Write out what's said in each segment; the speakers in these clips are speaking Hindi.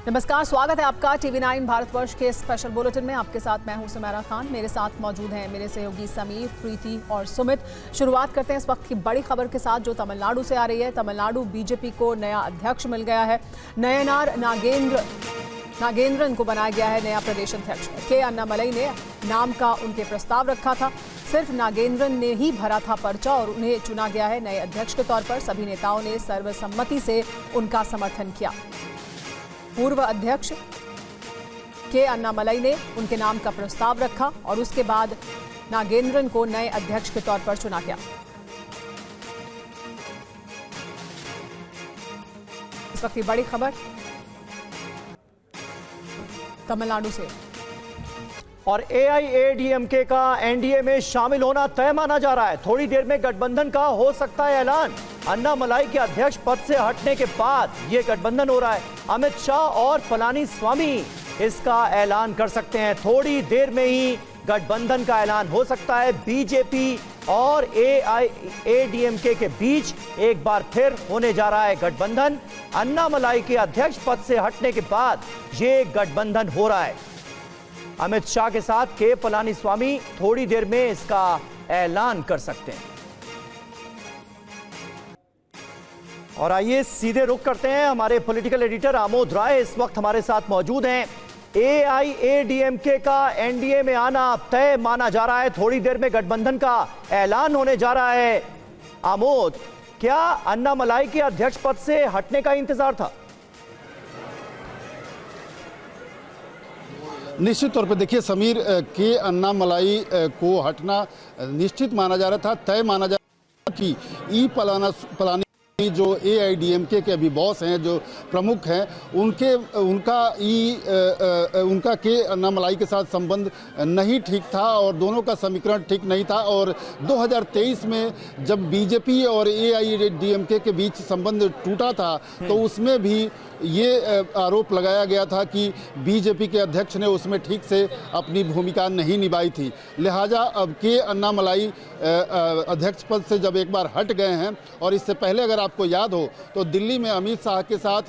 नमस्कार, स्वागत है आपका TV9 भारतवर्ष के स्पेशल बुलेटिन में। आपके साथ मैं हूं सुमेरा खान। मेरे साथ मौजूद हैं मेरे सहयोगी समीर, प्रीति और सुमित। शुरुआत करते हैं इस वक्त की बड़ी खबर के साथ जो तमिलनाडु से आ रही है। तमिलनाडु बीजेपी को नया अध्यक्ष मिल गया है। नयनार नागेंद्रन को बनाया गया है नया प्रदेश अध्यक्ष। के अन्नामलई ने नाम का उनके प्रस्ताव रखा था। सिर्फ नागेंद्रन ने ही भरा था पर्चा और उन्हें चुना गया है नए अध्यक्ष के तौर पर। सभी नेताओं ने सर्वसम्मति से उनका समर्थन किया। पूर्व अध्यक्ष के अन्नामलई ने उनके नाम का प्रस्ताव रखा और उसके बाद नागेंद्रन को नए अध्यक्ष के तौर पर चुना गया। इस वक्त की बड़ी खबर तमिलनाडु से। और AIADMK का एनडीए में शामिल होना तय माना जा रहा है। थोड़ी देर में गठबंधन का हो सकता है ऐलान। अन्नामलई के अध्यक्ष पद से हटने के बाद यह गठबंधन हो रहा है। अमित शाह और पलानी स्वामी इसका ऐलान कर सकते हैं। थोड़ी देर में ही गठबंधन का ऐलान हो सकता है। बीजेपी और AIADMK के बीच एक बार फिर होने जा रहा है गठबंधन। अन्नामलई के अध्यक्ष पद से हटने के बाद यह गठबंधन हो रहा है। अमित शाह के साथ के पलानी स्वामी थोड़ी देर में इसका ऐलान कर सकते हैं। और आइए सीधे रुख करते हैं। हमारे पॉलिटिकल एडिटर आमोद राय इस वक्त हमारे साथ मौजूद हैं। AIADMK का एनडीए में आना तय माना जा रहा है। थोड़ी देर में गठबंधन का ऐलान होने जा रहा है। आमोद, क्या अन्नामलई के अध्यक्ष पद से हटने का इंतजार था? निश्चित तौर पर देखिए समीर, के अन्नामलई को हटना निश्चित माना जा रहा था, तय माना जा रहा था कि पलानी जो AIADMK के अभी बॉस हैं, जो प्रमुख हैं, उनका के अन्नामलई के साथ संबंध नहीं ठीक था और दोनों का समीकरण ठीक नहीं था। और 2023 में जब बीजेपी और AIADMK के बीच संबंध टूटा था तो उसमें भी ये आरोप लगाया गया था कि बीजेपी के अध्यक्ष ने उसमें ठीक से अपनी भूमिका नहीं निभाई थी। लिहाजा अब के अन्नामलई अध्यक्ष पद से जब एक बार हट गए हैं, और इससे पहले अगर आपको याद हो तो दिल्ली में अमित शाह के साथ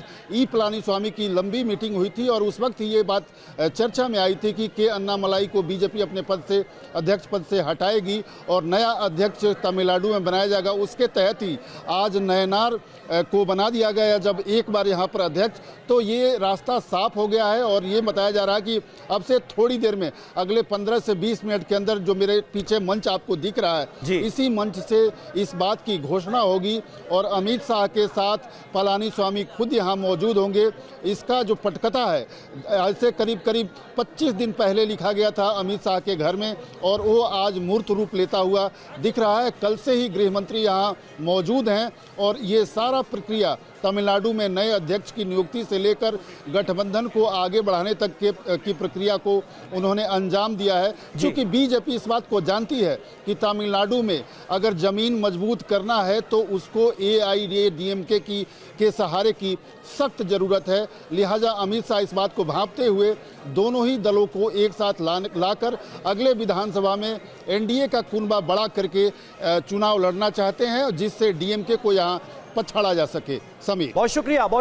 पलानी स्वामी की लंबी मीटिंग हुई थी और उस वक्त ये बात चर्चा में आई थी कि के अन्नामलई को बीजेपी अपने पद से, अध्यक्ष पद से हटाएगी और नया अध्यक्ष तमिलनाडु में बनाया जाएगा। उसके तहत ही आज नयनार को बना दिया गया। जब एक बार यहाँ पर अध्यक्ष, तो ये रास्ता साफ हो गया है और ये बताया जा रहा है कि अब से थोड़ी देर में, अगले 15 से 20 मिनट के अंदर, जो मेरे पीछे मंच आपको दिख रहा है, इसी मंच से इस बात की घोषणा होगी और अमित शाह के साथ पलानी स्वामी खुद यहाँ मौजूद होंगे। इसका जो पटकथा है, ऐसे करीब 25 दिन पहले लिखा गया था अमित शाह के घर में और वो आज मूर्त रूप लेता हुआ दिख रहा है। कल से ही गृह मंत्री यहाँ मौजूद हैं और ये सारा प्रक्रिया तमिलनाडु में नए अध्यक्ष की नियुक्ति से लेकर गठबंधन को आगे बढ़ाने तक की प्रक्रिया को उन्होंने अंजाम दिया है। क्योंकि बीजेपी इस बात को जानती है कि तमिलनाडु में अगर जमीन मजबूत करना है तो उसको AIADMK के सहारे की सख्त जरूरत है। लिहाजा अमित शाह इस बात को भांपते हुए दोनों ही दलों को एक साथ लाकर अगले विधानसभा में एनडीए का कुनबा बड़ा करके चुनाव लड़ना चाहते हैं, जिससे DMK को यहाँ पछाड़ा जा सके। समीर, बहुत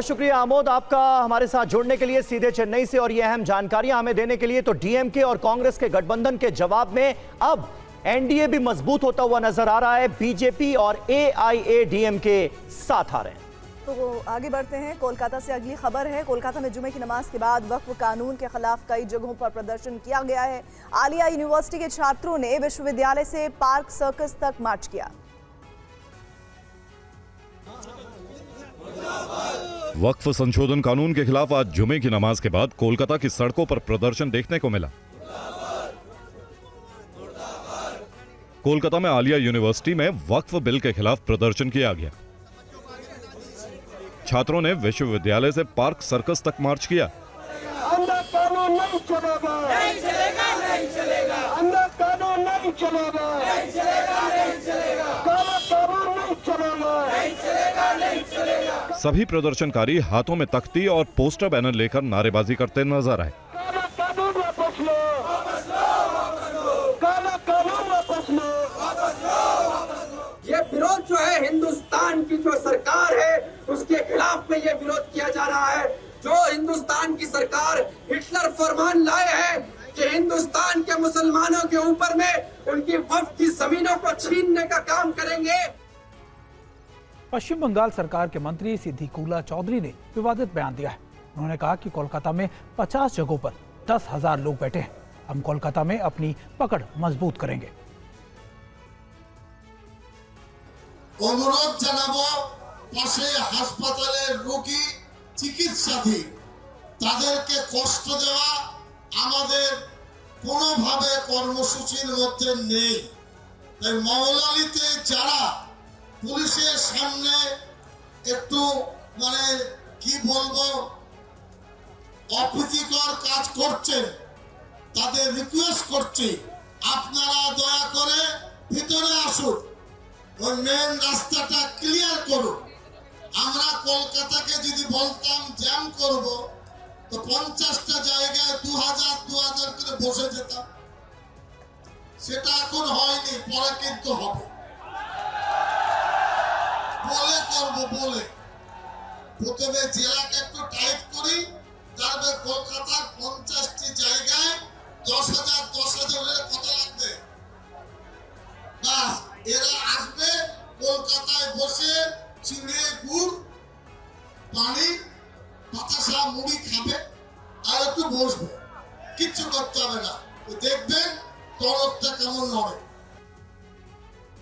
शुक्रिया आमोद आपका हमारे साथ जुड़ने के लिए सीधे चेन्नई से और ये अहम जानकारियां हमें देने के लिए। तो DMK और कांग्रेस के गठबंधन के जवाब में अब एनडीए भी मजबूत होता हुआ नजर आ रहा है। बीजेपी और AIADMK साथ आ रहे हैं। तो आगे बढ़ते हैं। कोलकाता से अगली खबर है। कोलकाता में जुमे की नमाज के बाद वक्फ कानून के खिलाफ कई जगहों पर प्रदर्शन किया गया है। आलिया यूनिवर्सिटी के छात्रों ने विश्वविद्यालय से पार्क सर्कस तक मार्च किया। वक्फ संशोधन कानून के खिलाफ आज जुमे की नमाज के बाद कोलकाता की सड़कों पर प्रदर्शन देखने को मिला। कोलकाता में आलिया यूनिवर्सिटी में वक्फ बिल के खिलाफ प्रदर्शन किया गया। छात्रों ने विश्वविद्यालय से पार्क सर्कस तक मार्च किया। अंदर कानून नहीं चलेगा, नहीं चलेगा, नहीं चलेगा। अंदर कानून नहीं चलेगा, नहीं चलेगा, नहीं चलेगा। काला कानून नहीं चलेगा, नहीं चलेगा, नहीं चलेगा। सभी प्रदर्शनकारी हाथों में तख्ती और पोस्टर बैनर लेकर नारेबाजी करते नजर आए। काला कानून वापस लो, वापस लो, वापस लो। काला कानून वापस लो, वापस लो, वापस लो। ये विरोध जो है हिंदुस्तान की जो सरकार है उसके खिलाफ में ये विरोध किया जा रहा है। जो हिंदुस्तान की सरकार हिटलर फरमान लाए हैं कि हिंदुस्तान के मुसलमानों के ऊपर में उनकी वक्फ की जमीनों को छीनने का काम करेंगे। पश्चिम बंगाल सरकार के मंत्री सिद्धिकुला चौधरी ने विवादित बयान दिया है। उन्होंने कहा कि कोलकाता में 50 जगहों पर 10,000 लोग बैठे हैं। हम कोलकाता में अपनी पकड़ मजबूत करेंगे। অনুরোধ জানাবো পাশে হাসপাতালের রোগী চিকিৎসাধীন তাদেরকে কষ্ট দেওয়া আমাদের কোনোভাবে কর্মসূচির মধ্যে নেই। তাই মওলালিতে যারা পুলিশের সামনে একটু কি বলবো অপ্রীতিকর কাজ করছেন তাদের রিকোয়েস্ট করছি আপনারা দয়া করে ভিতরে আসুন, ওই মেন রাস্তাটা ক্লিয়ার করুন। আমরা কলকাতাকে যদি বলতাম জ্যাম করব তো 50টা জায়গায় 2000 করে বসে যেতাম। সেটা এখন হয়নি, পরে কিন্তু হবে। বলে করব বলে প্রথমে জেলাকে একটু টাইট করি, তারপরে কলকাতার 50টি জায়গায় 10,000 হলে কত লাগবে? বাস এরা আসবে কলকাতায় বসে চিড়ে গুড় পানি বাতাসা মুড়ি খাবে আর একটু বসবে, কিচ্ছু করতে হবে না। দেখবেন তরফটা কেমন নড়ে।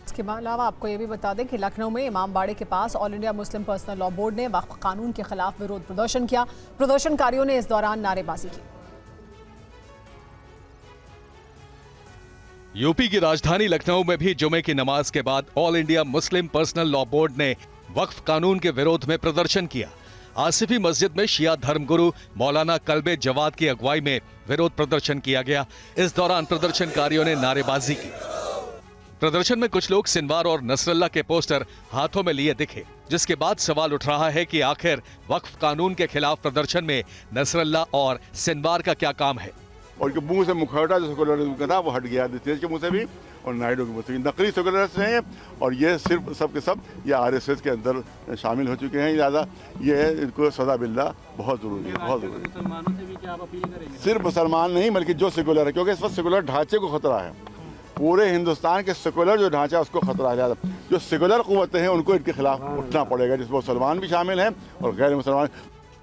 इसके अलावा आपको ये भी बता दें कि लखनऊ में इमामबाड़े के पास all India Muslim personal law board ने वक्फ कानून के खिलाफ विरोध प्रदर्शन किया। प्रदर्शनकारियों ने इस दौरान नारेबाजी की। यूपी की राजधानी लखनऊ में भी जुमे की नमाज के बाद all India Muslim personal law board ने वक्फ कानून के विरोध में प्रदर्शन किया। आसिफी मस्जिद में शिया धर्मगुरु मौलाना कल्बे जवाद की अगुवाई में विरोध प्रदर्शन किया गया। इस दौरान प्रदर्शनकारियों ने नारेबाजी की। प्रदर्शन में कुछ लोग सिनवार और नसरल्ला के पोस्टर हाथों में लिए दिखे, जिसके बाद सवाल उठ रहा है कि आखिर वक्फ कानून के खिलाफ प्रदर्शन में नसरल्ला और सिनवार का क्या काम है। और मुंह से मुखौटा जो सेकुलरिज्म का था वो हट गया तेज के मुंह से भी और नायडू के मुंह से भी। नकली सेकुलरिस्ट हैं और ये सिर्फ सब के सब ये आरएसएस के अंदर शामिल हो चुके हैं। ज़्यादा ये है, इनको सजा मिलना बहुत ज़रूरी है, बहुत ज़रूरी। मुसलमानों से भी क्या आप अपील करेंगे? सिर्फ मुसलमान नहीं बल्कि जो सेकुलर है, क्योंकि इस वक्त सेकुलर ढांचे को खतरा है। पूरे हिंदुस्तान के सेकुलर जो ढांचा है उसको खतरा है। जो सेकुलर कुव्वतें हैं उनको इनके खिलाफ उठना पड़ेगा, जिसमें मुसलमान भी शामिल हैं और गैर मुसलमान।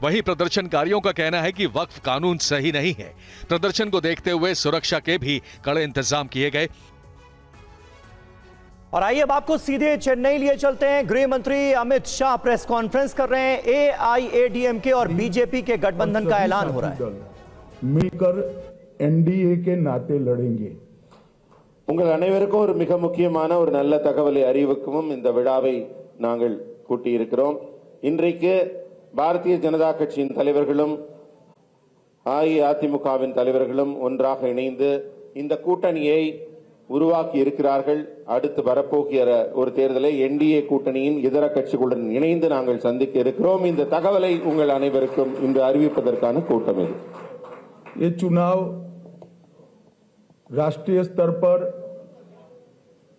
वहीं प्रदर्शनकारियों का कहना है कि वक्फ कानून सही नहीं है। प्रदर्शन को देखते हुए सुरक्षा के भी कड़े इंतजाम किए गए। और आइए अब आपको सीधे चेन्नई लिए चलते हैं। गृह मंत्री अमित शाह प्रेस कॉन्फ्रेंस कर रहे हैं। AIADMK और बीजेपी के गठबंधन का ऐलान हो रहा है। मिलकर NDA के नाते लड़ेंगे। உங்கள் அனைவருக்கும் ஒரு மிக முக்கியமான ஒரு நல்ல தகவலை அறிவிக்கவும் இந்த விழாவை நாங்கள் கூட்டியிருக்கிறோம். இன்றைக்கு பாரதிய ஜனதா கட்சியின் தலைவர்களும் அஇஅதிமுகவின் தலைவர்களும் ஒன்றாக இணைந்து இந்த கூட்டணியை உருவாக்கி இருக்கிறார்கள். அடுத்து வரப்போகிற ஒரு தேர்தலை NDA கூட்டணியின் இதர கட்சிகளுடன் இணைந்து நாங்கள் சந்திக்க இருக்கிறோம். இந்த தகவலை உங்கள் அனைவருக்கும் இன்று அறிவிப்பதற்கான கூட்டம் இது. ये चुनाव राष्ट्रीय स्तर पर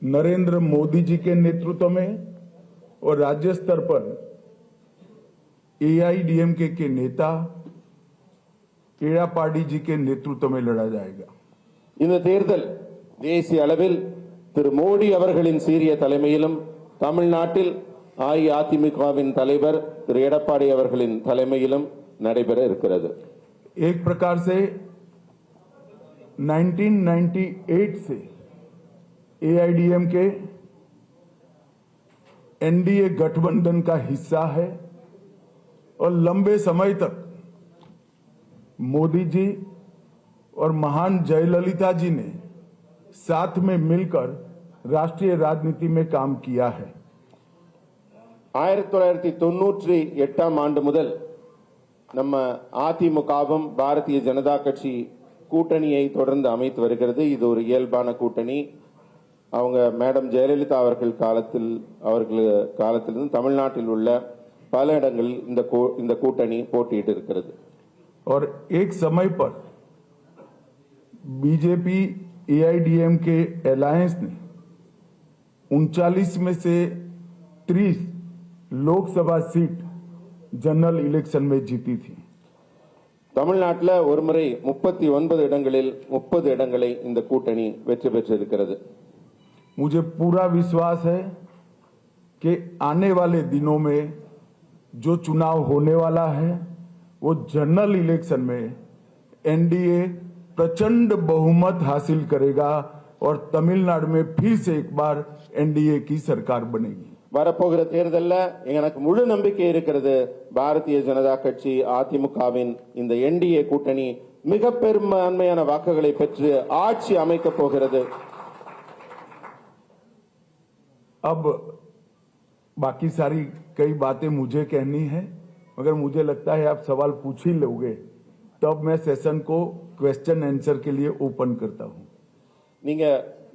नरेंद्र मोदी जी के नेतृत्व में और राज्य स्तर पर AIADMK के नेता एड़ापाडी जी के नेतृत्व में लड़ा जाएगा. இந்த தேர்தல் தேசிய அளவில் திரு மோடி அவர்களின் சீரிய தலைமையிலும் தமிழ்நாட்டில் அஇஅதிமுகவின் தலைவர் திரு எடப்பாடி அவர்களின் தலைமையிலும் நடைபெற இருக்கிறது. एक प्रकार से 1998 से AIADMK NDA गठबंधन का हिस्सा है और लंबे समय तक मोदी जी और महान जयललिता जी ने साथ में मिलकर राष्ट्रीय राजनीति में काम किया है. 1998 ஆண்டு முதல் நம்ம அதிமுகவும் பாரதிய ஜனதா கட்சி கூட்டணியை தொடர்ந்து அமைத்து வருகிறது. இது ஒரு இயல்பான கூட்டணி. அவங்க மேடம் ஜெயலலிதா அவர்கள் காலத்திலிருந்து தமிழ்நாட்டில் உள்ள பல இடங்களில் இந்த கூட்டணி போட்டியிட்டு இருக்கிறது. और एक समय पर बीजेपी AIADMK अलायंस ने 39 में से 30 लोकसभा सीट जनरल इलेक्शन में जीती थी. தமிழ்நாட்டில் ஒரு முறை 39 இடங்களில் 30 இடங்களை இந்த கூட்டணி வெற்றி பெற்றிருக்கிறது. मुझे पूरा विश्वास है कि आने वाले दिनों में जो चुनाव होने वाला है वो जनरल इलेक्शन में एनडीए प्रचंड बहुमत हासिल करेगा और तमिलनाडु में फिर से एक बार एनडीए की सरकार बनेगी. வரப்போகிற தேர்தலில் எனக்கு முழு நம்பிக்கை இருக்கிறது. பாரதிய ஜனதா கட்சி அதிமுகவின் இந்த என்டிஏ கூட்டணி மிக பெரும்பான்மையான வாக்குகளை பெற்று ஆட்சி அமைக்கப் போகிறது. अब बाकी सारी कई बातें मुझे कहनी है, मगर मुझे लगता है आप सवाल पूछ ही लोगे, तब मैं सेशन को क्वेश्चन आंसर के लिए ओपन करता हूं. நீங்க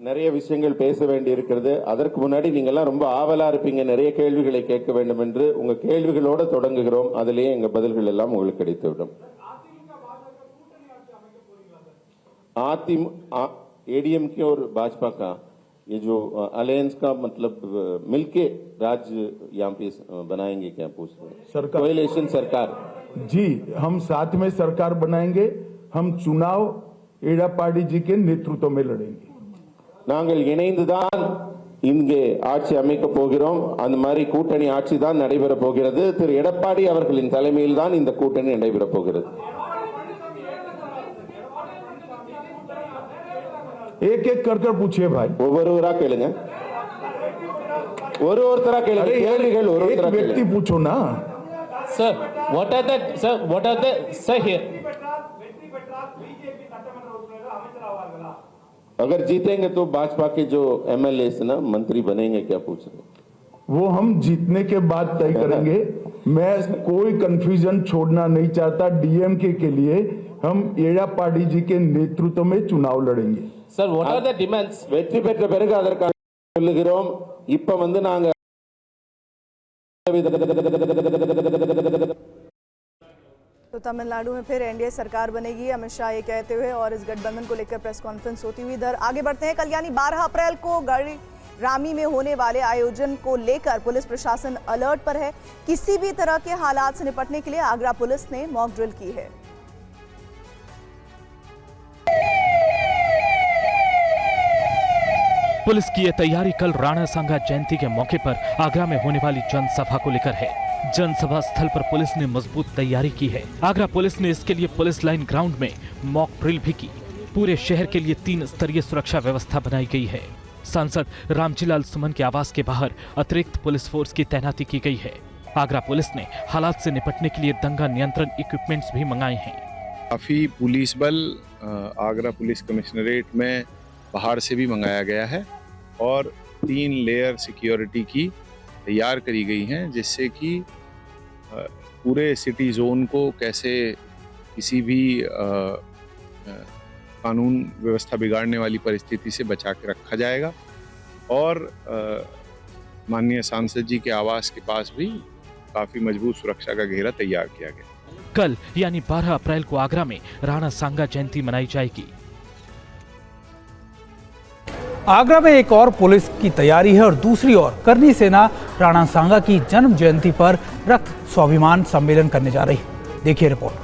நிறைய விஷயங்கள் பேச வேண்டி இருக்கிறது. அதற்கு முன்னாடி நீங்கெல்லாம் ரொம்ப ஆவலா இருப்பீங்க, நிறைய கேள்விகளை கேட்க வேண்டும் என்று. உங்க கேள்விகளோட தொடங்குகிறோம். அதிலேயே எங்க பதில்கள் எல்லாம் உங்களுக்கு கிடைத்துவிடும். एडीएमके और भाजपा का ये जो अलायंस का मतलब मिलके राज्य यहाँ पे बनाएंगे क्या पूछ रहे हैं? सरकार, कोएलिशन सरकार. जी, हम साथ में सरकार बनाएंगे. हम चुनाव एड़ापाड़ी जी के नेतृत्व में लड़ेंगे. நாங்கள் இணைந்துதான் இங்கே ஆட்சி அமைக்க போகிறோம். அந்த மாதிரி கூட்டணி ஆட்சி தான் நடைபெற போகிறது. திரு எடப்பாடி அவர்களின் தலைமையில் தான் இந்த கூட்டணி நடைபெற போகிறது. एक एक कर पूछिए भाई. ஒவ்வொருவரா கேளுங்க. ஒருத்தரா கேளுங்க. கேள்விகள் ஒருத்தரா கேளுங்க. व्यक्ति पूछो ना. Sir, what are the sir here? अगर जीतेंगे तो भाजपा के जो एमएलए ना मंत्री बनेंगे क्या पूछ रहे? वो हम जीतने के बाद तय करेंगे. मैं कोई कंफ्यूजन छोड़ना नहीं चाहता. डीएमके के लिए हम एड़ापाड़ी जी के नेतृत्व में चुनाव लड़ेंगे. Sir, what are the demands? வெற்றி பெற்ற பிறகு அதற்காக சொல்லுகிறோம். இப்ப நாங்க तो तमिलनाडु में फिर एनडीए सरकार बनेगी, अमित शाह ये कहते हुए और इस गठबंधन को लेकर प्रेस कॉन्फ्रेंस होती हुई इधर आगे बढ़ते हैं. कल यानी 12 अप्रैल को गढ़ी रामी में होने वाले आयोजन को लेकर पुलिस प्रशासन अलर्ट पर है. किसी भी तरह के हालात से निपटने के लिए आगरा पुलिस ने मॉक ड्रिल की है. पुलिस की यह तैयारी कल राणा सांगा जयंती के मौके पर आगरा में होने वाली जनसभा को लेकर है. जनसभा स्थल पर पुलिस ने मजबूत तैयारी की है. आगरा पुलिस ने इसके लिए पुलिस लाइन ग्राउंड में मॉक ड्रिल भी की. पूरे शहर के लिए 3 स्तरीय सुरक्षा व्यवस्था बनाई गई है. सांसद रामजीलाल सुमन के आवास के बाहर अतिरिक्त पुलिस फोर्स की तैनाती की गई है. आगरा पुलिस ने हालात से निपटने के लिए दंगा नियंत्रण इक्विपमेंट्स भी मंगाए हैं. काफी पुलिस बल आगरा पुलिस कमिश्नरेट में बाहर से भी मंगाया गया है और 3 लेयर सिक्योरिटी की तैयार करी गई हैं, जिससे कि पूरे सिटी जोन को कैसे किसी भी कानून व्यवस्था बिगाड़ने वाली परिस्थिति से बचा के रखा जाएगा. और माननीय सांसद जी के आवास के पास भी काफी मजबूत सुरक्षा का घेरा तैयार किया गया. कल यानी 12 अप्रैल को आगरा में राणा सांगा जयंती मनाई जाएगी. आगरा में एक और पुलिस की तैयारी है और दूसरी ओर करनी सेना राणा सांगा की जन्म जयंती पर रक्त स्वाभिमान सम्मेलन करने जा रही है. देखिए रिपोर्ट.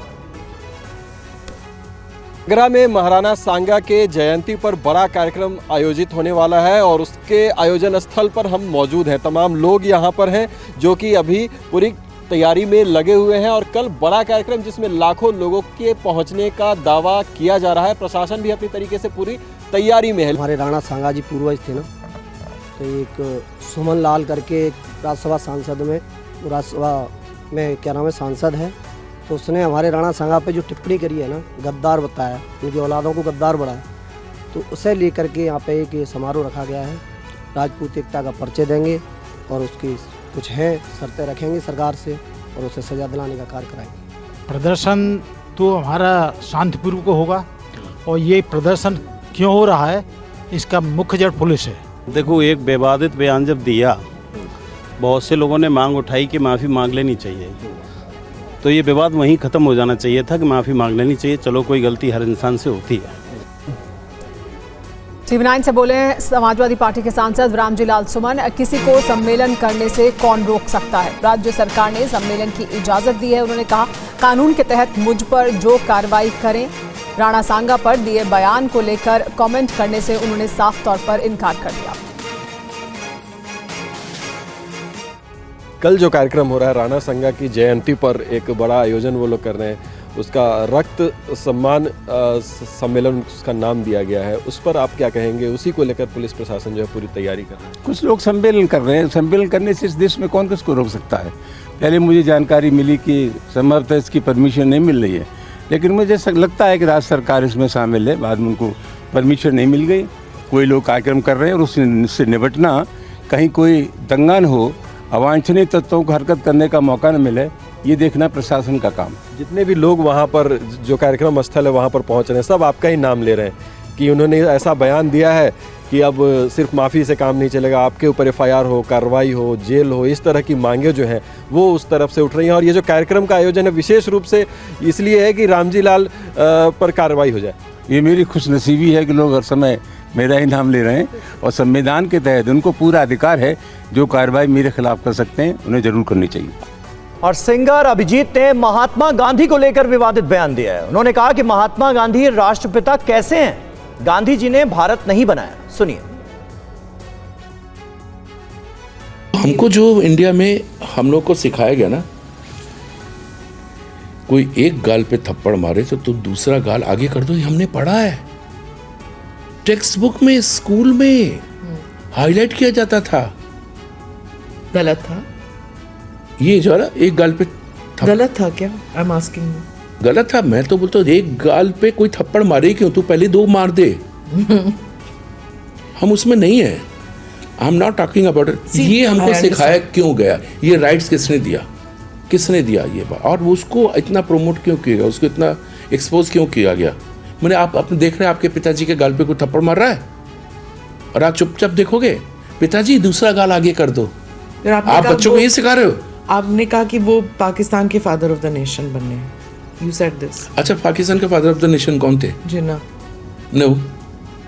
आगरा में महाराणा सांगा के जयंती पर बड़ा कार्यक्रम आयोजित होने वाला है और उसके आयोजन स्थल पर हम मौजूद हैं. तमाम लोग यहाँ पर हैं जो कि अभी पूरी तैयारी में लगे हुए हैं और कल बड़ा कार्यक्रम जिसमें लाखों लोगों के पहुँचने का दावा किया जा रहा है. प्रशासन भी अपनी तरीके से पूरी तैयारी में है. हमारे राणा सांगा जी पूर्वज थे ना, तो एक सुमन लाल करके एक राज्यसभा सांसद में राज्यसभा में क्या नाम है सांसद है, तो उसने हमारे राणा सांगा पे जो टिप्पणी करी है ना, गद्दार बताया, उनकी औलादों को गद्दार बढ़ाया, तो उसे लेकर के यहाँ पे एक समारोह रखा गया है. राजपूत एकता का परिचय देंगे और उसकी कुछ है शर्तें रखेंगे सरकार से और उसे सजा दिलाने का कार्य कराएंगे. प्रदर्शन तो हमारा शांतिपूर्वक होगा और ये प्रदर्शन क्यों हो रहा है इसका मुख्य जड़ पुलिस है. देखो, एक विवादित बयान जब दिया, बहुत से लोगों ने मांग उठाई कि माफ़ी मांग लेनी चाहिए, तो ये विवाद वहीं ख़त्म हो जाना चाहिए था कि माफ़ी मांग लेनी चाहिए. चलो, कोई गलती हर इंसान से होती है. TV9 से बोले समाजवादी पार्टी के सांसद रामजी लाल सुमन, किसी को सम्मेलन करने से कौन रोक सकता है। राज्य सरकार ने सम्मेलन की इजाजत दी है। उन्होंने कहा, कानून के तहत मुझ पर जो कार्रवाई करें। राणा सांगा पर दिए बयान को लेकर कमेंट करने से उन्होंने साफ तौर पर इनकार कर दिया। कल जो कार्यक्रम हो रहा है राणा सांगा की जयंती पर, एक बड़ा आयोजन वो लोग कर रहे हैं, उसका रक्त सम्मान सम्मेलन उसका नाम दिया गया है, उस पर आप क्या कहेंगे? उसी को लेकर पुलिस प्रशासन जो है पूरी तैयारी कर रहा है। कुछ लोग सम्मेलन कर रहे हैं, सम्मेलन करने से इस देश में कौन किसको रोक सकता है। पहले मुझे जानकारी मिली कि समर्थ इसकी परमिशन नहीं मिल रही है, लेकिन मुझे लगता है कि राज्य सरकार इसमें शामिल है। बाद में उनको परमिशन नहीं मिल गई, कोई लोग कार्यक्रम कर रहे हैं और उससे निपटना, कहीं कोई दंगा न हो, अवांछनीय तत्वों को हरकत करने का मौका न मिले, ये देखना प्रशासन का काम। जितने भी लोग वहाँ पर जो कार्यक्रम स्थल है वहाँ पर पहुँच रहे हैं, सब आपका ही नाम ले रहे हैं कि उन्होंने ऐसा बयान दिया है कि अब सिर्फ माफ़ी से काम नहीं चलेगा, आपके ऊपर FIR हो, कार्रवाई हो, जेल हो, इस तरह की मांगें जो हैं वो उस तरफ से उठ रही हैं। और ये जो कार्यक्रम का आयोजन है विशेष रूप से इसलिए है कि रामजी लाल पर कार्रवाई हो जाए। ये मेरी खुशनसीबी है कि लोग हर समय मेरा ही नाम ले रहे हैं और संविधान के तहत उनको पूरा अधिकार है, जो कार्रवाई मेरे खिलाफ कर सकते हैं उन्हें जरूर करनी चाहिए। और सिंगर अभिजीत ने महात्मा गांधी को लेकर विवादित बयान दिया है। उन्होंने कहा कि महात्मा गांधी राष्ट्रपिता कैसे हैं, गांधी जी ने भारत नहीं बनाया। सुनिए। हमको जो इंडिया में हम लोग को सिखाया गया ना, कोई एक गाल पे थप्पड़ मारे तो तुम दूसरा गाल आगे कर दो, ये हमने पढ़ा है टेक्स्ट बुक में, स्कूल में हाईलाइट किया जाता था। गलत था ये जो है ना, एक गाल पे गलत था क्या? I am asking. गलत था, मैं तो बोलता हूँ एक गाल पे कोई थप्पड़ मारे क्यों, तू पहले दो मार दे। हम उसमें नहीं है, I am not talking about it. ये हमको सिखाया क्यों गया, ये राइट्स किसने दिया, किसने दिया ये बात, और उसको इतना प्रमोट क्यों किया गया, उसको इतना एक्सपोज क्यों किया गया। मैंने आप अपने देख रहे हैं आपके पिताजी के गाल पे कोई थप्पड़ मार रहा है और आप चुपचाप देखोगे, पिताजी दूसरा गाल आगे कर दो। आप बच्चों को ये सिखा रहे हो। आपने कहा कि वो पाकिस्तान के फादर ऑफ द नेशन बनने, यू सेड दिस। अच्छा, पाकिस्तान के फादर ऑफ द नेशन कौन थे? जिन्ना। नो,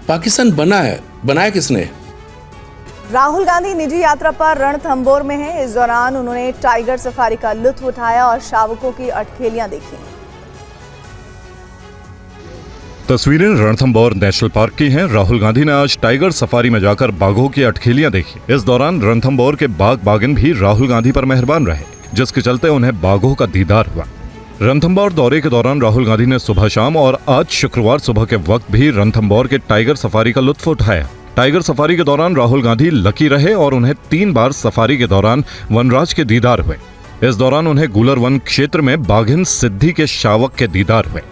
पाकिस्तान बना है, बनाया किसने? राहुल गांधी निजी यात्रा पर रणथंभौर में हैं। इस दौरान उन्होंने टाइगर सफारी का लुत्फ उठाया और शावकों की अटखेलियां देखी। तस्वीरें रणथंभौर नेशनल पार्क की हैं। राहुल गांधी ने आज टाइगर सफारी में जाकर बाघों की अटखेलियां देखी। इस दौरान रणथंभौर के बाघ बागिन भी राहुल गांधी पर मेहरबान रहे, जिसके चलते उन्हें बाघों का दीदार हुआ। रणथंभौर दौरे के दौरान राहुल गांधी ने सुबह शाम और आज शुक्रवार सुबह के वक्त भी रणथंभौर के टाइगर सफारी का लुत्फ उठाया। टाइगर सफारी के दौरान राहुल गांधी लकी रहे और उन्हें 3 बार सफारी के दौरान वनराज के दीदार हुए। इस दौरान उन्हें गुलर वन क्षेत्र में बाघिन सिद्धि के शावक के दीदार हुए।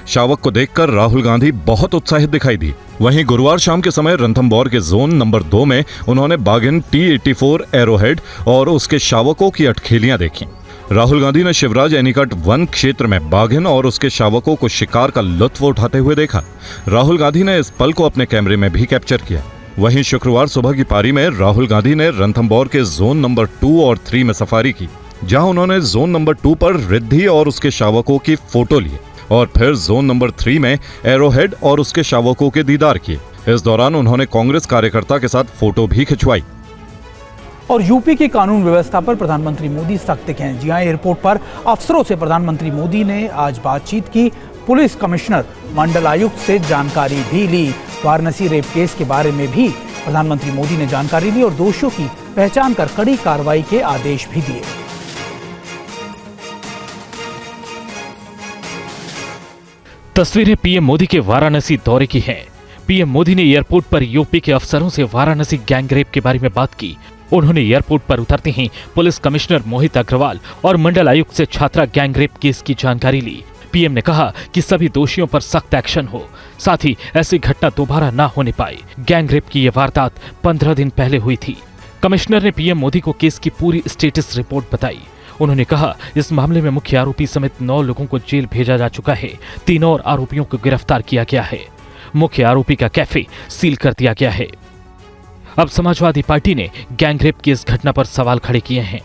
शावक को देखकर राहुल गांधी बहुत उत्साहित दिखाई दी। वहीं गुरुवार शाम के समय रणथंभौर के जोन नंबर 2 में उन्होंने बाघिन T-84 एरोहेड और उसके शावकों की अटखेलियां देखी। राहुल गांधी ने शिवराज एनीकट वन क्षेत्र में बाघिन और उसके शावकों को शिकार का लुत्फ उठाते हुए देखा। राहुल गांधी ने इस पल को अपने कैमरे में भी कैप्चर किया। वहीं शुक्रवार सुबह की पारी में राहुल गांधी ने रणथंभौर के जोन नंबर 2 और 3 में सफारी की, जहां उन्होंने जोन नंबर 2 पर रिद्धि और उसके शावकों की फोटो लिए और फिर जोन नंबर 3 में एरोहेड और उसके शावकों के दीदार किए। इस दौरान उन्होंने कांग्रेस कार्यकर्ता के साथ फोटो भी खिंचवाई। और यूपी की कानून व्यवस्था पर प्रधानमंत्री मोदी सख्त हैं। जी हां, एयरपोर्ट पर अफसरों से प्रधानमंत्री मोदी ने आज बातचीत की। पुलिस कमिश्नर मंडल आयुक्त से जानकारी भी ली। वाराणसी रेप केस के बारे में भी प्रधानमंत्री मोदी ने जानकारी ली और दोषियों की पहचान कर कड़ी कार्रवाई के आदेश भी दिए। तस्वीरें पीएम मोदी के वाराणसी दौरे की हैं। पीएम मोदी ने एयरपोर्ट पर यूपी के अफसरों से वाराणसी गैंगरेप के बारे में बात की। उन्होंने एयरपोर्ट पर उतरते ही पुलिस कमिश्नर मोहित अग्रवाल और मंडल आयुक्त से छात्रा गैंगरेप केस की जानकारी ली। पीएम ने कहा कि सभी दोषियों पर सख्त एक्शन हो, साथ ही ऐसी घटना दोबारा न होने पाए। गैंगरेप की ये वारदात 15 दिन पहले हुई थी। कमिश्नर ने पीएम मोदी को केस की पूरी स्टेटस रिपोर्ट बताई। उन्होंने कहा इस मामले में मुख्य आरोपी समेत 9 लोगों को जेल भेजा जा चुका है। 3 और आरोपियों को गिरफ्तार किया गया है। मुख्य आरोपी का कैफे सील कर दिया गया है। अब समाजवादी पार्टी ने गैंगरेप की इस घटना पर सवाल खड़े किए हैं।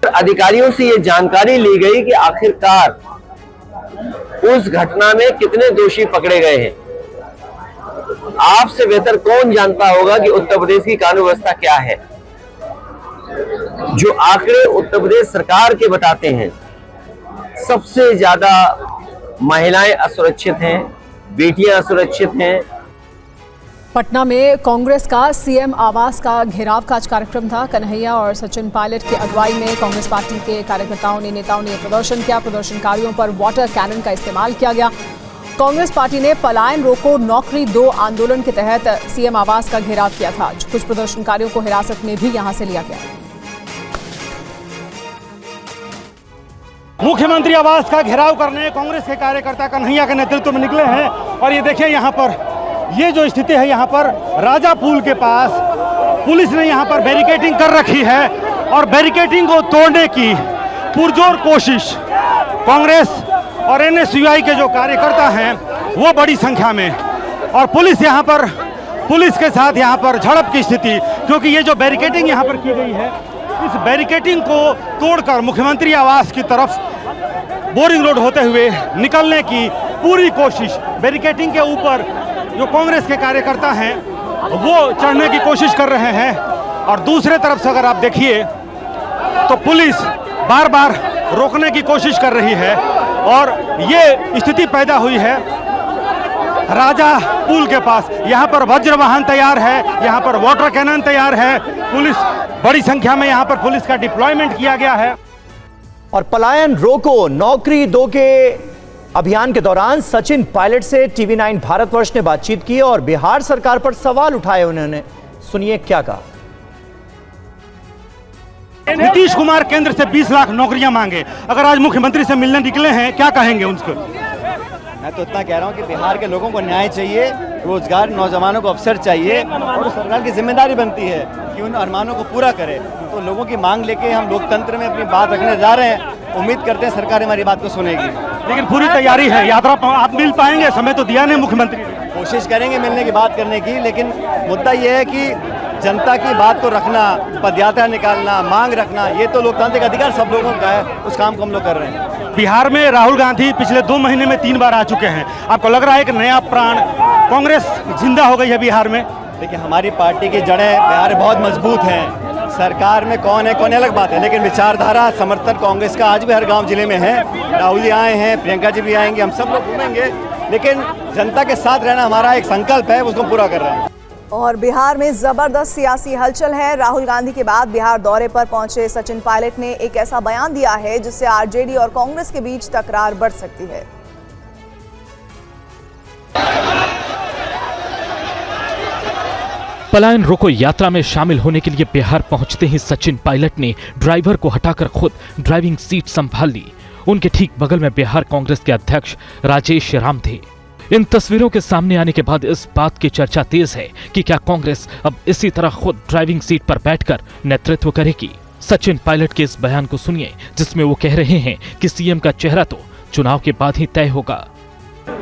अधिकारियों से ये जानकारी ली गई कि आखिरकार उस घटना में कितने दोषी पकड़े गए हैं। आपसे बेहतर कौन जानता होगा कि उत्तर प्रदेश की कानून व्यवस्था क्या है। जो आंकड़े उत्तर प्रदेश सरकार के बताते हैं, सबसे ज्यादा महिलाएं असुरक्षित हैं, बेटियां असुरक्षित हैं। पटना में कांग्रेस का सीएम आवास का घेराव का आज कार्यक्रम था। कन्हैया और सचिन पायलट की अगुवाई में कांग्रेस पार्टी के कार्यकर्ताओं ने, नेताओं ने प्रदर्शन किया। प्रदर्शनकारियों पर वाटर कैनन का इस्तेमाल किया गया। कांग्रेस पार्टी ने पलायन रोको नौकरी दो आंदोलन के तहत सीएम आवास का घेराव किया था। कुछ प्रदर्शनकारियों को हिरासत में भी यहां से लिया गया। मुख्यमंत्री आवास का घेराव करने कांग्रेस के कार्यकर्ता कन्हैया के नेतृत्व में निकले हैं। और ये देखिए, यहाँ पर ये जो स्थिति है, यहाँ पर राजा पुल के पास पुलिस ने यहाँ पर बैरिकेडिंग कर रखी है और बैरिकेडिंग को तोड़ने की पुरजोर कोशिश कांग्रेस और एनएसयूआई के जो कार्यकर्ता हैं वो बड़ी संख्या में, और पुलिस यहाँ पर, पुलिस के साथ यहाँ पर झड़प की स्थिति, क्योंकि ये जो बैरिकेडिंग यहाँ पर की गई है, इस बैरिकेडिंग को तोड़कर मुख्यमंत्री आवास की तरफ बोरिंग रोड होते हुए निकलने की पूरी कोशिश, बैरिकेडिंग के ऊपर जो कांग्रेस के कार्यकर्ता हैं वो चढ़ने की कोशिश कर रहे हैं। और दूसरे तरफ से अगर आप देखिए तो पुलिस बार बार रोकने की कोशिश कर रही है और ये स्थिति पैदा हुई है राजा पुल के पास। यहाँ पर वज्र वाहन तैयार है, यहाँ पर वाटर कैनन तैयार है, पुलिस बड़ी संख्या में यहाँ पर पुलिस का डिप्लॉयमेंट किया गया है। और पलायन रोको नौकरी दो के अभियान के दौरान सचिन पायलट से TV9 भारतवर्ष ने बातचीत की और बिहार सरकार पर सवाल उठाए उन्होंने। सुनिए क्या कहा। नीतीश कुमार केंद्र से 20 लाख नौकरियां मांगे, अगर आज मुख्यमंत्री से मिलने निकले हैं, क्या कहेंगे उनको? मैं तो इतना कह रहा हूं कि बिहार के लोगों को न्याय चाहिए, रोजगार, नौजवानों को अवसर चाहिए और सरकार की जिम्मेदारी बनती है कि उन अरमानों को पूरा करे। तो लोगों की मांग लेके हम लोकतंत्र में अपनी बात रखने जा रहे हैं। उम्मीद करते हैं सरकार हमारी बात को सुनेगी। लेकिन पूरी तैयारी है, यात्रा आप मिल पाएंगे? समय तो दिया नहीं मुख्यमंत्री ने। कोशिश करेंगे मिलने की बात करने की, लेकिन मुद्दा ये है कि जनता की बात को रखना, पदयात्रा निकालना, मांग रखना, ये तो लोकतांत्रिक अधिकार सब लोगों का है। उस काम को हम लोग कर रहे हैं। बिहार में राहुल गांधी पिछले 2 महीने में 3 बार आ चुके हैं। आपको लग रहा है कि नया प्राण, कांग्रेस जिंदा हो गई है बिहार में? देखिए, हमारी पार्टी की जड़ें बिहार में बहुत मजबूत हैं। सरकार में कौन है कौन अलग बात है, लेकिन विचारधारा, समर्थन कांग्रेस का आज भी हर गांव जिले में है। राहुल जी आए हैं, प्रियंका जी भी आएंगे, हम सब लोग घूमेंगे, लेकिन जनता के साथ रहना हमारा एक संकल्प है, उसको पूरा कर रहे हैं। और बिहार में जबरदस्त सियासी हलचल है। राहुल गांधी के बाद बिहार दौरे पर पहुंचे सचिन पायलट ने एक ऐसा बयान दिया है जिससे आरजेडी और कांग्रेस के बीच तकरार बढ़ सकती है। पलायन रोको यात्रा में शामिल होने के लिए बिहार पहुंचते ही सचिन पायलट ने ड्राइवर को हटाकर खुद ड्राइविंग सीट संभाल ली। उनके ठीक बगल में बिहार कांग्रेस के अध्यक्ष राजेश राम थे। इन तस्वीरों के सामने आने के बाद इस बात की चर्चा तेज है कि क्या कांग्रेस अब इसी तरह खुद ड्राइविंग सीट पर बैठकर नेतृत्व करेगी। सचिन पायलट के इस बयान को सुनिए, जिसमें वो कह रहे हैं कि सीएम का चेहरा तो चुनाव के बाद ही तय होगा।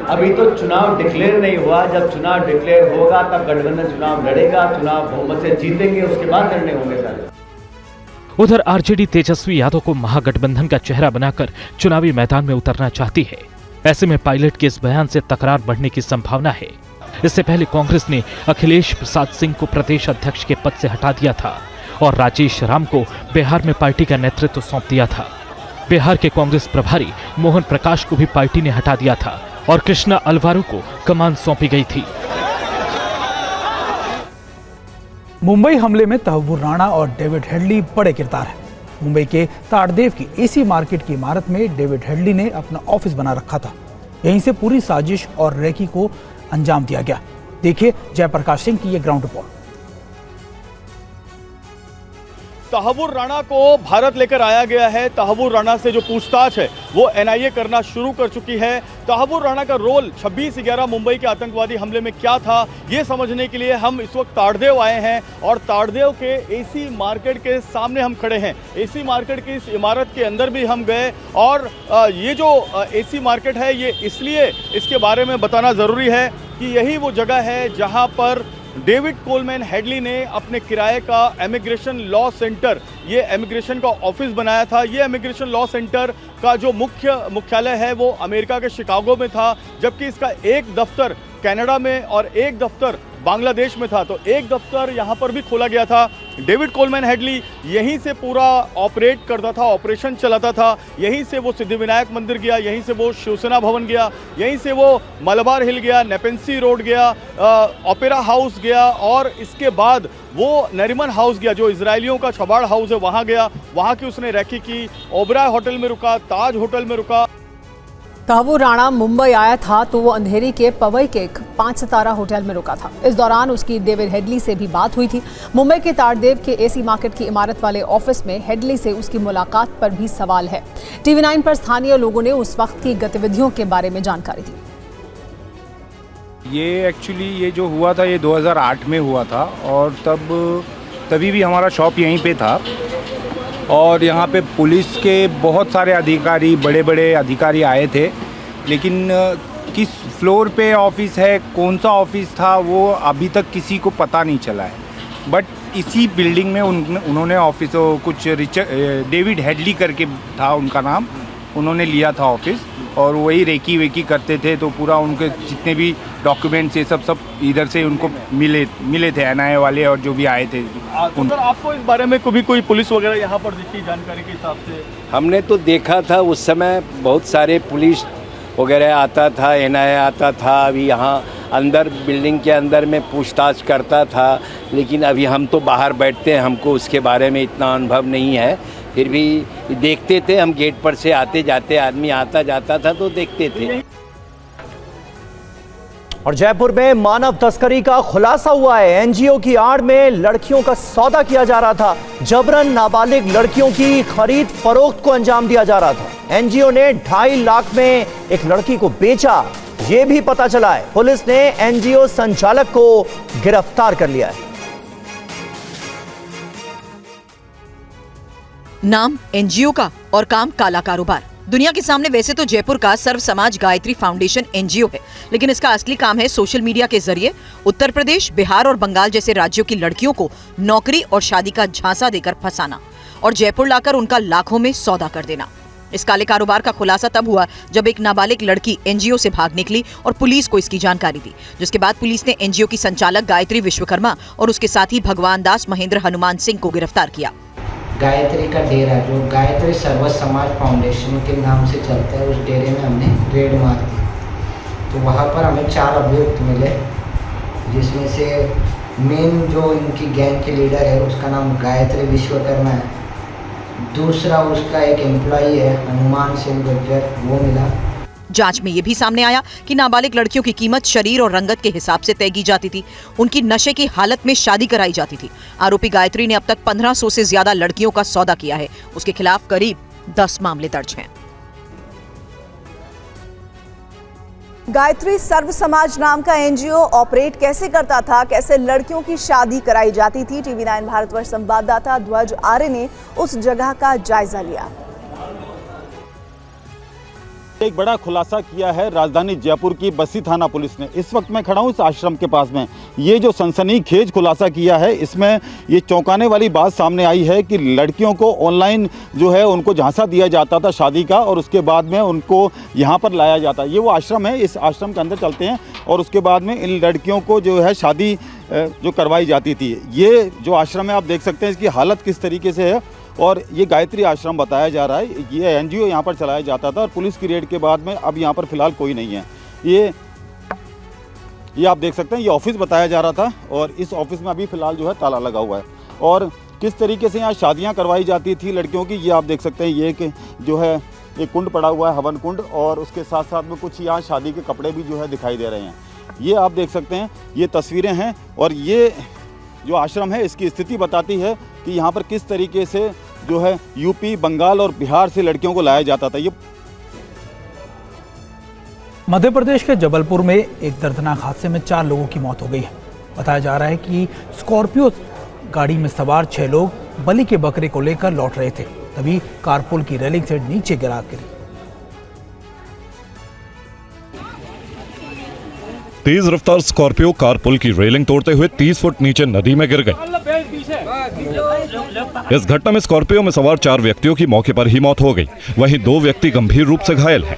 अभी तो चुनाव डिक्लेयर नहीं हुआ, जब चुनाव डिक्लेयर होगा तब गठबंधन चुनाव लड़ेगा, चुनाव बहुमत से जीतेंगे, उसके बाद निर्णय होंगे सारे। उधर आरजेडी तेजस्वी यादव को महागठबंधन का चेहरा बनाकर चुनावी मैदान में उतरना चाहती है। ऐसे में पायलट के इस बयान से तकरार बढ़ने की संभावना है। इससे पहले कांग्रेस ने अखिलेश प्रसाद सिंह को प्रदेश अध्यक्ष के पद से हटा दिया था और राजेश राम को बिहार में पार्टी का नेतृत्व सौंप दिया था। बिहार के कांग्रेस प्रभारी मोहन प्रकाश को भी पार्टी ने हटा दिया था और कृष्णा अलवारू को कमान सौंपी गई थी। मुंबई हमले में तहव्वुर राणा और डेविड हेडली बड़े किरदार हैं। मुंबई के ताड़देव की एसी मार्केट की इमारत में डेविड हेडली ने अपना ऑफिस बना रखा था। यहीं से पूरी साजिश और रेकी को अंजाम दिया गया। देखिए जयप्रकाश सिंह की ये ग्राउंड रिपोर्ट। तहव्वुर राणा को भारत लेकर आया गया है। तहव्वुर राणा से जो पूछताछ है वो एनआईए करना शुरू कर चुकी है। तहव्वुर राणा का रोल 26/11 मुंबई के आतंकवादी हमले में क्या था, ये समझने के लिए हम इस वक्त ताड़देव आए हैं और ताड़देव के एसी मार्केट के सामने हम खड़े हैं। एसी मार्केट की इस इमारत के अंदर भी हम गए और ये जो एसी मार्केट है ये इसलिए इसके बारे में बताना ज़रूरी है कि यही वो जगह है जहाँ पर डेविड कोलमैन हेडली ने अपने किराए का इमिग्रेशन लॉ सेंटर, ये इमिग्रेशन का ऑफिस बनाया था। ये इमिग्रेशन लॉ सेंटर का जो मुख्यालय है वो अमेरिका के शिकागो में था, जबकि इसका एक दफ्तर कनाडा में और एक दफ्तर बांग्लादेश में था। तो एक दफ्तर यहाँ पर भी खोला गया था। डेविड कोलमैन हेडली यहीं से पूरा ऑपरेट करता था, ऑपरेशन चलाता था। यहीं से वो सिद्धिविनायक मंदिर गया, यहीं से वो शिवसेना भवन गया, यहीं से वो मलबार हिल गया, नेपेंसी रोड गया, ओपेरा हाउस गया, और इसके बाद वो नरीमन हाउस गया जो इजरायलियों का छबाड़ हाउस है, वहाँ गया। वहाँ की उसने रैकी की, ओबराय होटल में रुका, ताज होटल में रुका। तहव्वुर राणा मुंबई आया था तो वो अंधेरी के पवई के एक 5 सितारा होटल में रुका था। इस दौरान उसकी डेविड हेडली से भी बात हुई थी। मुंबई के ताड़देव के एसी मार्केट की इमारत वाले ऑफिस में हेडली से उसकी मुलाकात पर भी सवाल है। टीवी 9 पर स्थानीय लोगों ने उस वक्त की गतिविधियों के बारे में जानकारी दी। ये एक्चुअली ये जो हुआ था ये 2008 में हुआ था, और तभी भी हमारा शॉप यहीं पे था, और यहाँ पे पुलिस के बहुत सारे अधिकारी, बड़े बड़े अधिकारी आए थे, लेकिन किस फ्लोर पे ऑफिस है, कौन सा ऑफिस था, वो अभी तक किसी को पता नहीं चला है। बट इसी बिल्डिंग में उन्होंने ऑफिस, कुछ डेविड हेडली करके था उनका नाम, उन्होंने लिया था ऑफिस, और वही रेकी वेकी करते थे। तो पूरा उनके जितने भी डॉक्यूमेंट्स ये सब इधर से उनको मिले थे, एनआईए वाले और जो भी आए थे। सर, आपको इस बारे में कभी कोई पुलिस वगैरह यहाँ पर दिखी जानकारी के हिसाब से? हमने तो देखा था उस समय बहुत सारे पुलिस वगैरह आता था, एनआईए आता था, अभी यहाँ अंदर बिल्डिंग के अंदर में पूछताछ करता था। लेकिन अभी हम तो बाहर बैठते हैं, हमको उसके बारे में इतना अनुभव नहीं है, फिर भी देखते थे। हम गेट पर से आते जाते, आदमी आता जाता था तो देखते थे। और जयपुर में मानव तस्करी का खुलासा हुआ है। एनजीओ की आड़ में लड़कियों का सौदा किया जा रहा था। जबरन नाबालिग लड़कियों की खरीद फरोख्त को अंजाम दिया जा रहा था। एनजीओ ने 2.5 लाख में एक लड़की को बेचा, ये भी पता चला है। पुलिस ने एनजीओ संचालक को गिरफ्तार कर लिया है। नाम एनजीओ का और काम काला कारोबार। दुनिया के सामने वैसे तो जयपुर का सर्व समाज गायत्री फाउंडेशन एनजीओ है, लेकिन इसका असली काम है सोशल मीडिया के जरिए उत्तर प्रदेश, बिहार और बंगाल जैसे राज्यों की लड़कियों को नौकरी और शादी का झांसा देकर फंसाना और जयपुर लाकर उनका लाखों में सौदा कर देना। इस काले कारोबार का खुलासा तब हुआ जब एक नाबालिग लड़की एनजीओ से भाग निकली और पुलिस को इसकी जानकारी दी, जिसके बाद पुलिस ने एनजीओ की संचालक गायत्री विश्वकर्मा और उसके साथी भगवान दास महेंद्र हनुमान सिंह को गिरफ्तार किया। गायत्री का डेरा जो गायत्री सर्व समाज फाउंडेशन के नाम से चलता है, उस डेरे में हमने रेड मार दी। तो वहाँ पर हमें 4 अभियुक्त मिले, जिसमें से मेन जो इनकी गैंग के लीडर है उसका नाम गायत्री विश्वकर्मा है। दूसरा उसका एक एम्प्लॉई है हनुमान सिंह गुर्जर, वो मिला। जांच में यह भी सामने आया कि नाबालिग लड़कियों की कीमत शरीर और रंगत के हिसाब से तय की जाती थी। उनकी नशे की हालत में शादी कराई जाती थी। आरोपी गायत्री ने अब तक 1500 से ज्यादा लड़कियों का सौदा किया है। उसके खिलाफ करीब 10 मामले दर्ज हैं। गायत्री सर्व समाज नाम का एनजीओ ऑपरेट कैसे करता था, कैसे लड़कियों की शादी कराई जाती थी, टीवी 9 भारतवर्ष संवाददाता ध्वज आर्य ने उस जगह का जायजा लिया। एक बड़ा खुलासा किया है राजधानी जयपुर की बस्सी थाना पुलिस ने। इस वक्त मैं खड़ा हूं इस आश्रम के पास में। ये जो सनसनीखेज खुलासा किया है, इसमें ये चौंकाने वाली बात सामने आई है कि लड़कियों को ऑनलाइन जो है उनको झांसा दिया जाता था शादी का, और उसके बाद में उनको यहाँ पर लाया जाता है। ये वो आश्रम है, इस आश्रम के अंदर चलते हैं और उसके बाद में इन लड़कियों को जो है शादी जो करवाई जाती थी। ये जो आश्रम है आप देख सकते हैं इसकी हालत किस तरीके से है, और ये गायत्री आश्रम बताया जा रहा है। ये एनजीओ यहाँ पर चलाया जाता था और पुलिस की रेड के बाद में अब यहाँ पर फिलहाल कोई नहीं है। ये आप देख सकते हैं, ये ऑफिस बताया जा रहा था और इस ऑफिस में अभी फिलहाल जो है ताला लगा हुआ है। और किस तरीके से यहाँ शादियाँ करवाई जाती थी लड़कियों की, ये आप देख सकते हैं। ये कि जो है एक कुंड पड़ा हुआ है, हवन कुंड, और उसके साथ साथ में कुछ यहाँ शादी के कपड़े भी जो है दिखाई दे रहे हैं। ये आप देख सकते हैं, ये तस्वीरें हैं और ये जो आश्रम है इसकी स्थिति बताती है कि यहाँ पर किस तरीके से जो है यूपी, बंगाल और बिहार से लड़कियों को लाया जाता था। ये मध्य प्रदेश के जबलपुर में एक दर्दनाक हादसे में 4 लोगों की मौत हो गई है। बताया जा रहा है कि स्कॉर्पियो गाड़ी में सवार 6 लोग बलि के बकरे को लेकर लौट रहे थे, तभी कारपुल की रेलिंग से नीचे गिरी। तेज रफ्तार स्कॉर्पियो कारपुल की रेलिंग तोड़ते हुए 30 फुट नीचे नदी में गिर गई। इस घटना में स्कॉर्पियो में सवार 4 व्यक्तियों की मौके पर ही मौत हो गई, वहीं 2 व्यक्ति गंभीर रूप से घायल हैं।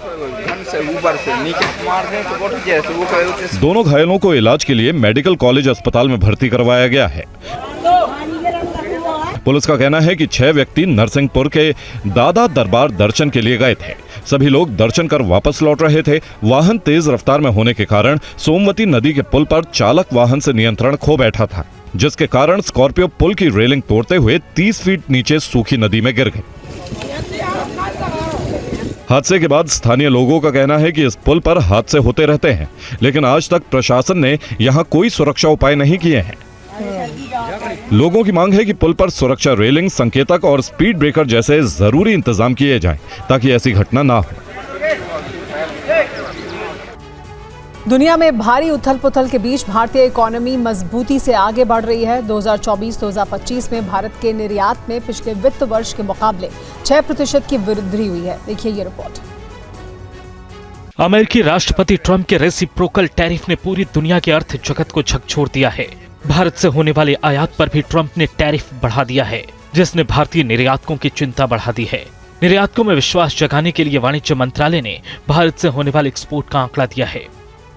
से ऊपर से नीचे मार दें तो बहुत जैसे वो करे। दोनों घायलों को इलाज के लिए मेडिकल कॉलेज अस्पताल में भर्ती करवाया गया है। पुलिस का कहना है कि 6 व्यक्ति नरसिंहपुर के दादा दरबार दर्शन के लिए गए थे। सभी लोग दर्शन कर वापस लौट रहे थे। वाहन तेज रफ्तार में होने के कारण सोमवती नदी के पुल पर चालक वाहन से नियंत्रण खो बैठा था, जिसके कारण स्कॉर्पियो पुल की रेलिंग तोड़ते हुए 30 फीट नीचे सूखी नदी में गिर गई। हादसे के बाद स्थानीय लोगों का कहना है कि इस पुल पर हादसे होते रहते हैं, लेकिन आज तक प्रशासन ने यहां कोई सुरक्षा उपाय नहीं किए हैं। लोगों की मांग है कि पुल पर सुरक्षा रेलिंग, संकेतक और स्पीड ब्रेकर जैसे जरूरी इंतजाम किए जाएं, ताकि ऐसी घटना ना हो। दुनिया में भारी उथल पुथल के बीच भारतीय इकोनॉमी मजबूती से आगे बढ़ रही है। 2024-2025 में भारत के निर्यात में पिछले वित्त वर्ष के मुकाबले 6% की वृद्धि हुई है। देखिए ये रिपोर्ट। अमेरिकी राष्ट्रपति ट्रंप के रेसिप्रोकल टैरिफ ने पूरी दुनिया के अर्थ जगत को झकझोर दिया है। भारत से होने वाले आयात पर भी ट्रंप ने टैरिफ बढ़ा दिया है, जिसने भारतीय निर्यातकों की चिंता बढ़ा दी है। निर्यातकों में विश्वास जगाने के लिए वाणिज्य मंत्रालय ने भारत से होने वाले एक्सपोर्ट का आंकड़ा दिया है।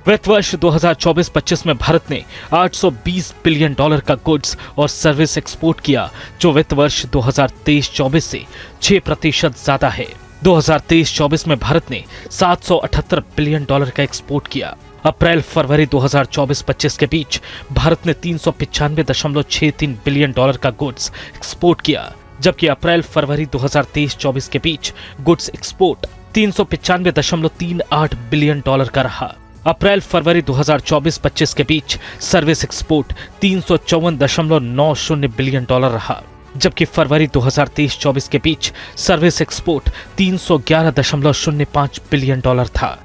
वित्त वर्ष 2024-25 में भारत ने $820 बिलियन का गुड्स और सर्विस एक्सपोर्ट किया, जो वित्त वर्ष 2023-24 से 6% ज्यादा है। 2023-24 में भारत ने $778 बिलियन का एक्सपोर्ट किया। अप्रैल फरवरी 2024-25 के बीच भारत ने $395.63 बिलियन का गुड्स एक्सपोर्ट किया, जबकि अप्रैल फरवरी 2023-24 के बीच गुड्स एक्सपोर्ट $395.38 बिलियन का रहा। अप्रैल फरवरी 2024-25 के बीच सर्विस एक्सपोर्ट $354.90 बिलियन रहा, जबकि फरवरी 2023-24 के बीच सर्विस एक्सपोर्ट $311.05 बिलियन था।